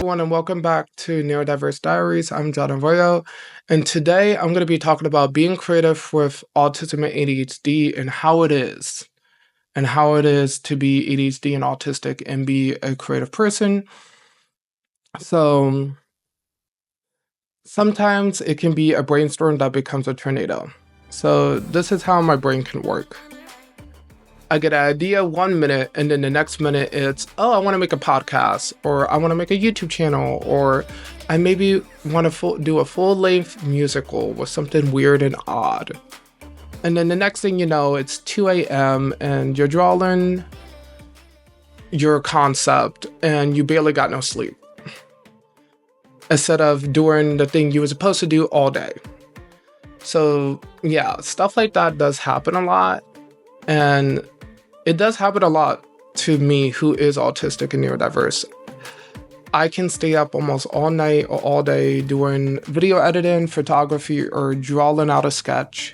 everyone, and welcome back to Neurodiverse Diaries. I'm John Arroyo, and today I'm going to be talking about being creative with autism and ADHD and how it is to be ADHD and autistic and be a creative person. So sometimes it can be a brainstorm that becomes a tornado. So this is how my brain can work. I get an idea 1 minute, and then the next minute it's, oh, I want to make a podcast, or I want to make a YouTube channel, or I maybe want to do a full-length musical with something weird and odd. And then the next thing you know, it's 2 a.m. and you're drawing your concept and you barely got no sleep, instead of doing the thing you were supposed to do all day. So yeah, stuff like that does happen a lot. And it does happen a lot to me, who is autistic and neurodiverse. I can stay up almost all night or all day doing video editing, photography, or drawing out a sketch.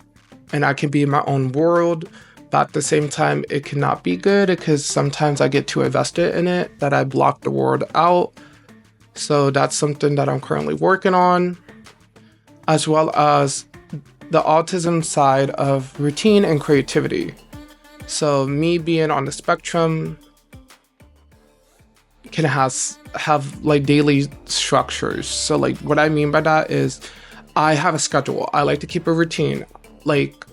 And I can be in my own world, but at the same time, it cannot be good because sometimes I get too invested in it that I block the world out. So that's something that I'm currently working on, as well as the autism side of routine and creativity. So me being on the spectrum can have like daily structures. So like what I mean by that is I have a schedule. I like to keep a routine. Like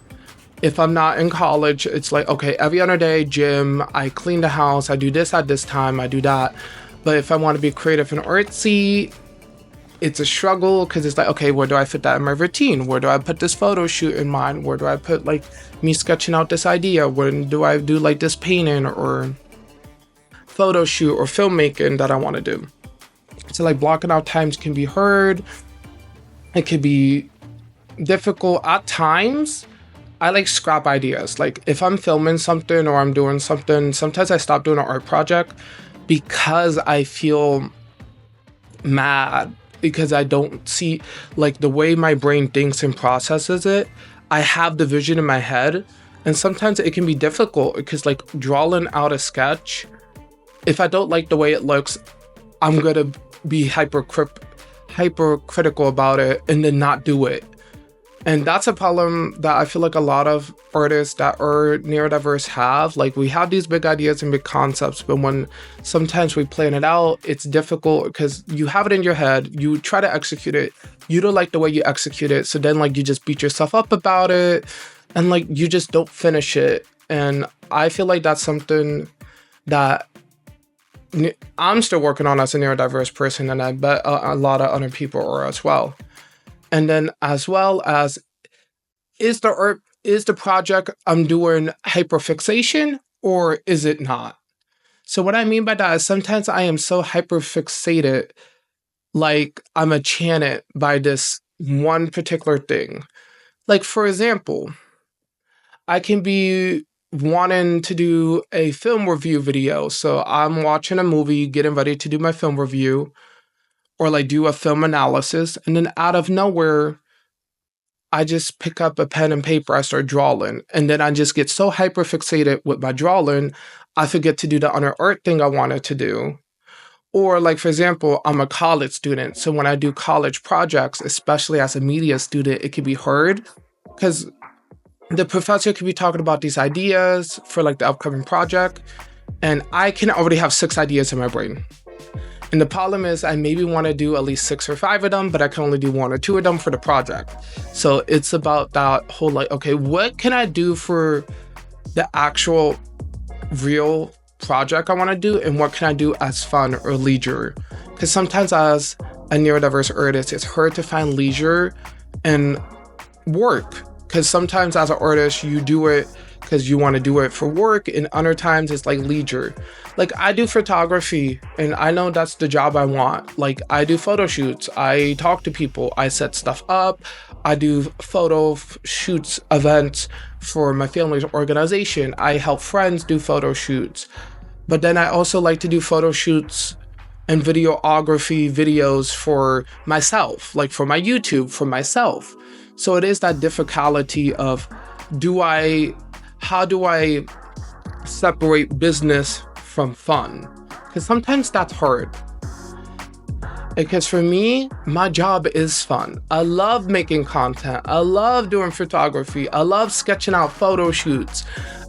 if I'm not in college, it's like, okay, every other day, gym, I clean the house, I do this at this time, I do that. But if I want to be creative and artsy, it's a struggle because it's like, okay, where do I fit that in my routine? Where do I put this photo shoot in mind? Where do I put like me sketching out this idea? When do I do like this painting or photo shoot or filmmaking that I want to do? So like blocking out times can be hard. It can be difficult at times. I like scrap ideas. Like if I'm filming something or I'm doing something, sometimes I stop doing an art project because I feel mad, because I don't see like the way my brain thinks and processes it. I have the vision in my head, and sometimes it can be difficult because like drawing out a sketch, if I don't like the way it looks, I'm gonna be hypercritical about it and then not do it. And that's a problem that I feel like a lot of artists that are neurodiverse have. Like we have these big ideas and big concepts, but when sometimes we plan it out, it's difficult because you have it in your head, you try to execute it, you don't like the way you execute it, so then like you just beat yourself up about it, and like you just don't finish it. And I feel like that's something that I'm still working on as a neurodiverse person, and I bet a lot of other people are as well. And then as well as, is the project I'm doing hyperfixation or is it not? So what I mean by that is sometimes I am so hyperfixated, like I'm enchanted by this one particular thing. Like for example, I can be wanting to do a film review video. So I'm watching a movie, getting ready to do my film review, or like do a film analysis, and then out of nowhere, I just pick up a pen and paper, I start drawing, and then I just get so hyperfixated with my drawing, I forget to do the other art thing I wanted to do. Or like, for example, I'm a college student, so when I do college projects, especially as a media student, it can be hard because the professor could be talking about these ideas for like the upcoming project, and I can already have 6 ideas in my brain. And the problem is I maybe want to do at least 6 or 5 of them, but I can only do 1 or 2 of them for the project. So it's about that whole like, okay, what can I do for the actual real project I want to do, and what can I do as fun or leisure? Because sometimes as a neurodiverse artist, it's hard to find leisure and work. Because sometimes as an artist, you do it because you want to do it for work, and other times it's like leisure. Like I do photography and I know that's the job I want. Like I do photo shoots, I talk to people, I set stuff up, I do photo shoots, events for my family's organization, I help friends do photo shoots. But then I also like to do photo shoots and videography videos for myself, like for my YouTube, for myself. So it is that difficulty of how do I separate business from fun? Because sometimes that's hard. Because for me, my job is fun. I love making content. I love doing photography. I love sketching out photo shoots.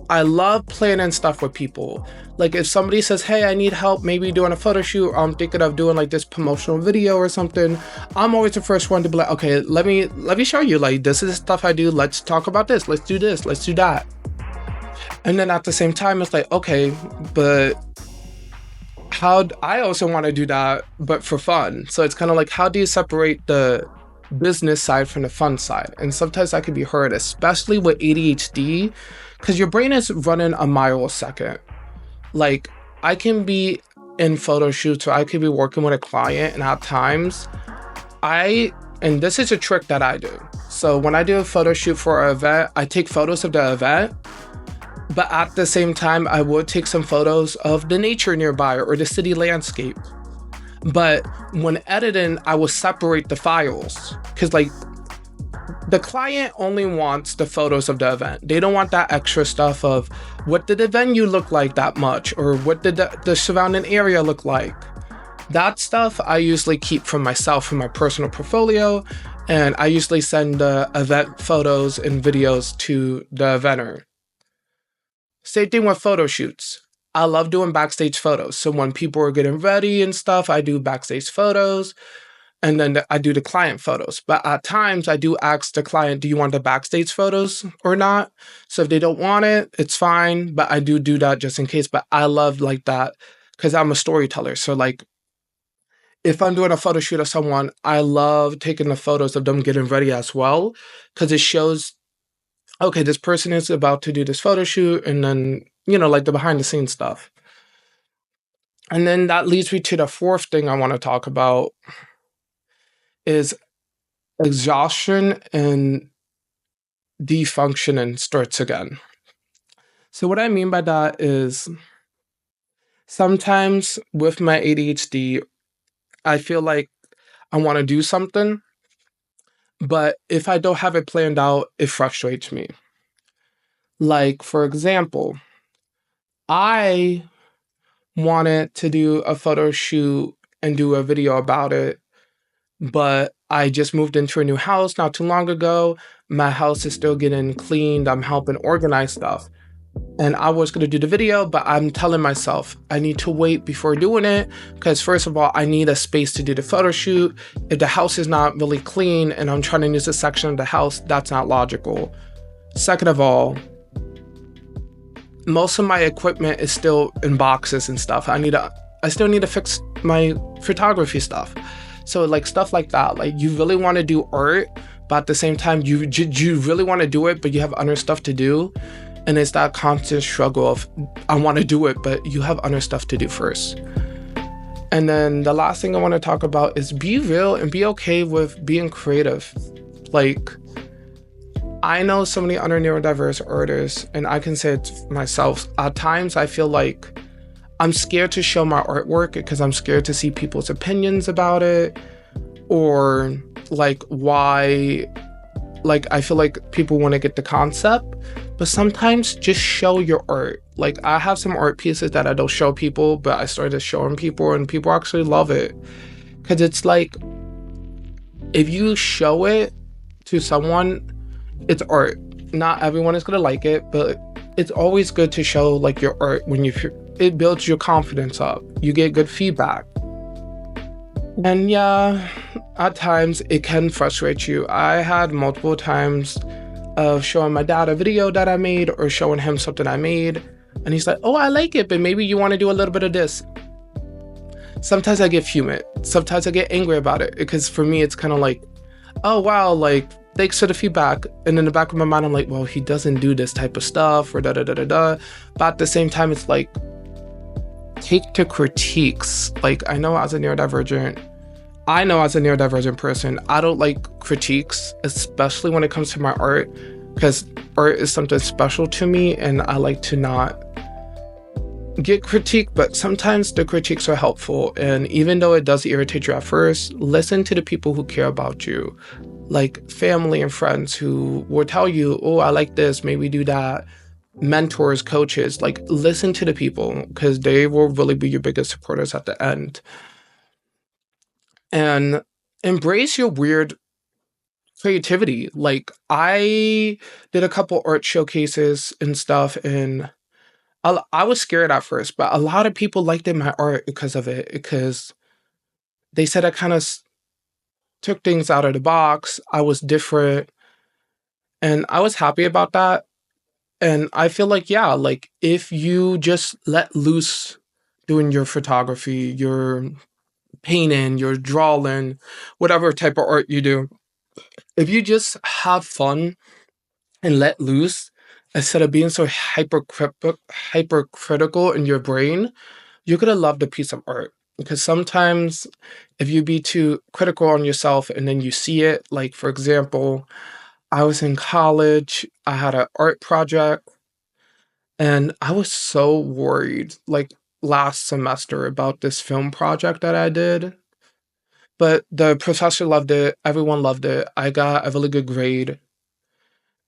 I love planning stuff with people. Like if somebody says, hey, I need help maybe doing a photo shoot, or I'm thinking of doing like this promotional video or something, I'm always the first one to be like, okay, let me show you, like, this is the stuff I do. Let's talk about this. Let's do this. Let's do that. And then at the same time, it's like, okay, but I also want to do that, but for fun. So it's kind of like, how do you separate the business side from the fun side? And sometimes that can be hard, especially with ADHD, because your brain is running a mile a second. Like I can be in photo shoots or I could be working with a client, and at times and this is a trick that I do. So when I do a photo shoot for an event, I take photos of the event, but at the same time, I would take some photos of the nature nearby or the city landscape. But when editing, I will separate the files because like the client only wants the photos of the event. They don't want that extra stuff of what did the venue look like that much, or what did the surrounding area look like. That stuff I usually keep for myself, from my personal portfolio, and I usually send the event photos and videos to the eventer. Same thing with photo shoots. I love doing backstage photos. So when people are getting ready and stuff, I do backstage photos, and then I do the client photos. But at times I do ask the client, do you want the backstage photos or not? So if they don't want it, it's fine. But I do that just in case. But I love like that because I'm a storyteller. So like if I'm doing a photo shoot of someone, I love taking the photos of them getting ready as well, because it shows, okay, this person is about to do this photo shoot, and then, you know, like the behind the scenes stuff. And then that leads me to the fourth thing I want to talk about is exhaustion and defunctioning starts again. So what I mean by that is sometimes with my ADHD, I feel like I want to do something, but if I don't have it planned out, it frustrates me. Like, for example, I wanted to do a photo shoot and do a video about it, but I just moved into a new house not too long ago. My house is still getting cleaned. I'm helping organize stuff. And I was going to do the video, but I'm telling myself I need to wait before doing it because, first of all, I need a space to do the photo shoot. If the house is not really clean and I'm trying to use a section of the house, that's not logical. Second of all, most of my equipment is still in boxes and stuff. I still need to fix my photography stuff. So like stuff like that, like you really want to do art, but at the same time, you really want to do it, but you have other stuff to do. And it's that constant struggle of, I want to do it, but you have other stuff to do first. And then the last thing I want to talk about is be real and be okay with being creative. Like, I know so many other neurodiverse artists, and I can say it myself. At times, I feel like I'm scared to show my artwork because I'm scared to see people's opinions about it, or like why, like I feel like people want to get the concept. But sometimes just show your art. Like I have some art pieces that I don't show people, but I started showing people and people actually love it. Because it's like, if you show it to someone, it's art. Not everyone is going to like it, but it's always good to show like your art when it builds your confidence up. You get good feedback. And yeah, at times it can frustrate you. I had multiple times of showing my dad a video that I made or showing him something I made, and he's like, oh, I like it, but maybe you want to do a little bit of this. Sometimes I get fuming. Sometimes I get angry about it because for me it's kind of like, oh wow, like thanks for the feedback. And in the back of my mind I'm like, well, he doesn't do this type of stuff or da. But at the same time it's like, take the critiques. Like I know as a neurodivergent person, I don't like critiques, especially when it comes to my art, because art is something special to me and I like to not get critique, but sometimes the critiques are helpful. And even though it does irritate you at first, listen to the people who care about you, like family and friends who will tell you, oh, I like this, maybe do that. Mentors, coaches, like listen to the people because they will really be your biggest supporters at the end. and embrace your weird creativity. Like, I did a couple art showcases and stuff, and I was scared at first, but a lot of people liked my art because of it, because they said I kind of took things out of the box. I was different, and I was happy about that. And I feel like, yeah, like if you just let loose doing your photography, your painting, your drawing, whatever type of art you do, if you just have fun and let loose instead of being so hypercritical in your brain, you're gonna love the piece of art. Because sometimes if you be too critical on yourself and then you see it, like for example, I was in college, I had an art project, and I was so worried like last semester about this film project that I did. But the professor loved it, everyone loved it. I got a really good grade.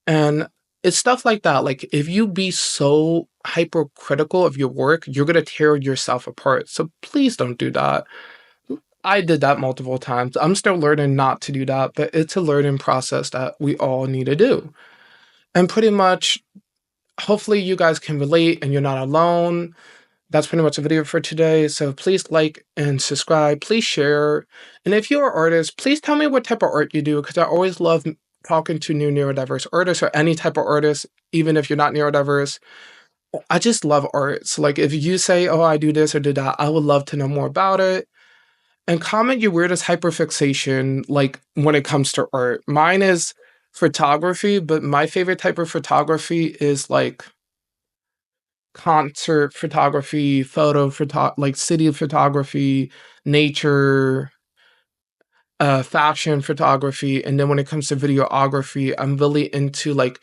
And it's stuff like that. Like if you be so hypercritical of your work, you're gonna tear yourself apart. So please don't do that. I did that multiple times. I'm still learning not to do that, but it's a learning process that we all need to do. And pretty much, hopefully, you guys can relate and you're not alone. That's pretty much the video for today. So please like and subscribe. Please share. And if you're an artist, please tell me what type of art you do, because I always love talking to new neurodiverse artists or any type of artist, even if you're not neurodiverse. I just love art. So like if you say, oh, I do this or do that, I would love to know more about it. And comment your weirdest hyperfixation, like when it comes to art. Mine is photography, but my favorite type of photography is like concert photography, like city photography, nature, fashion photography. And then when it comes to videography, I'm really into like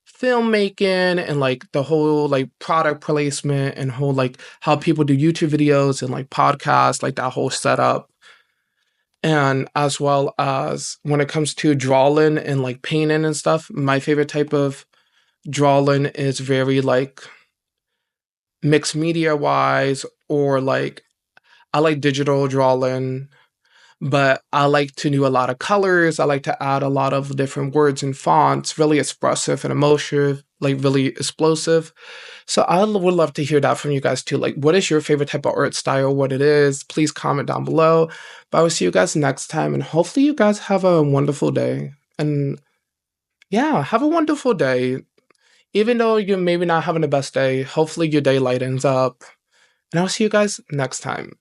filmmaking and like the whole like product placement and whole like how people do YouTube videos and like podcasts, like that whole setup. And as well as when it comes to drawing and like painting and stuff, my favorite type of drawing is very like mixed media wise, or like I like digital drawing, but I like to do a lot of colors. I like to add a lot of different words and fonts, really expressive and emotive, like really explosive. So I would love to hear that from you guys too. Like, what is your favorite type of art style? What it is? Please comment down below. But I will see you guys next time, and hopefully you guys have a wonderful day. And yeah, have a wonderful day. Even though you're maybe not having the best day, hopefully your day lightens up. And I'll see you guys next time.